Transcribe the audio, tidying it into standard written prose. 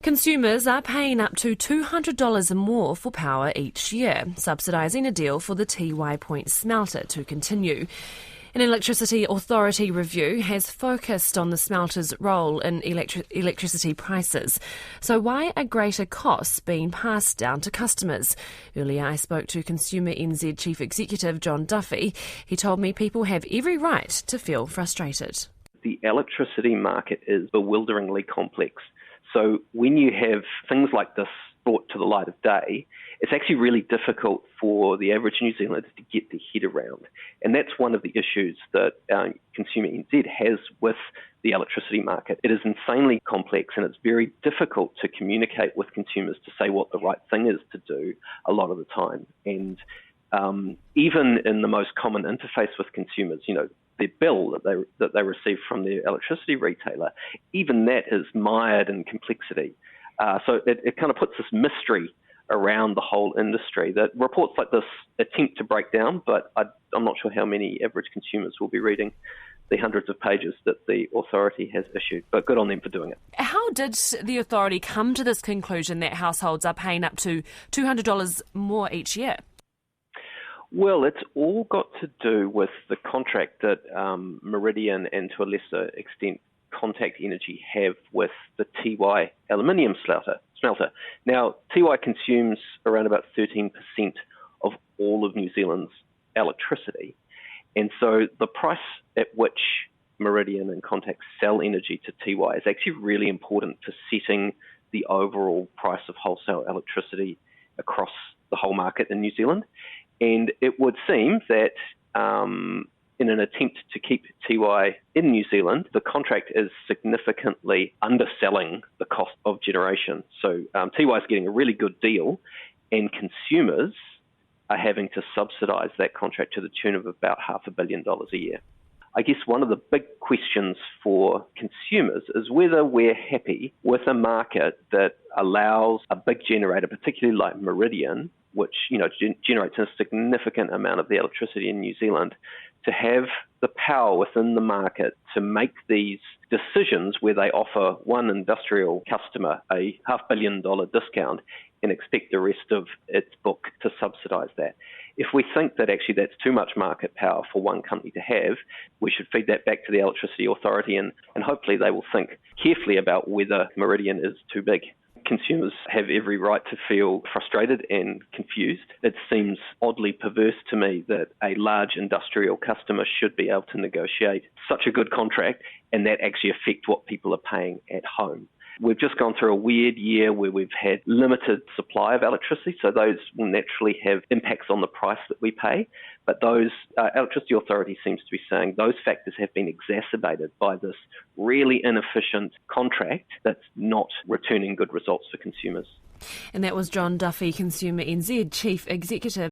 Consumers are paying up to $200 more for power each year, subsidising a deal for the Tiwai Point smelter to continue. An Electricity Authority review has focused on the smelter's role in electricity prices. So why are greater costs being passed down to customers? Earlier I spoke to Consumer NZ Chief Executive John Duffy. He told me people have every right to feel frustrated. The electricity market is bewilderingly complex. So when you have things like this brought to the light of day, it's actually really difficult for the average New Zealander to get their head around. And that's one of the issues that Consumer NZ has with the electricity market. It is insanely complex and it's very difficult to communicate with consumers to say what the right thing is to do a lot of the time. And even in the most common interface with consumers, their bill that they receive from their electricity retailer, even that is mired in complexity. So it kind of puts this mystery around the whole industry that reports like this attempt to break down, but I'm not sure how many average consumers will be reading the hundreds of pages that the authority has issued, but good on them for doing it. How did the authority come to this conclusion that households are paying up to $200 more each year? Well, it's all got to do with the contract that Meridian and to a lesser extent Contact Energy have with the Tiwai aluminium smelter. Now, Tiwai consumes around about 13% of all of New Zealand's electricity. And so the price at which Meridian and Contact sell energy to Tiwai is actually really important for setting the overall price of wholesale electricity across the whole market in New Zealand. And it would seem that in an attempt to keep Tiwai in New Zealand, the contract is significantly underselling the cost of generation. So Tiwai is getting a really good deal, and consumers are having to subsidise that contract to the tune of about $500 million a year. I guess one of the big questions for consumers is whether we're happy with a market that allows a big generator, particularly like Meridian, which generates a significant amount of the electricity in New Zealand, to have the power within the market to make these decisions where they offer one industrial customer a $500 million discount and expect the rest of its book to subsidise that. If we think that actually that's too much market power for one company to have, we should feed that back to the Electricity Authority and hopefully they will think carefully about whether Meridian is too big. Consumers have every right to feel frustrated and confused. It seems oddly perverse to me that a large industrial customer should be able to negotiate such a good contract and that actually affect what people are paying at home. We've just gone through a weird year where we've had limited supply of electricity, so those will naturally have impacts on the price that we pay. But those Electricity Authority seems to be saying those factors have been exacerbated by this really inefficient contract that's not returning good results for consumers. And that was John Duffy, Consumer NZ Chief Executive.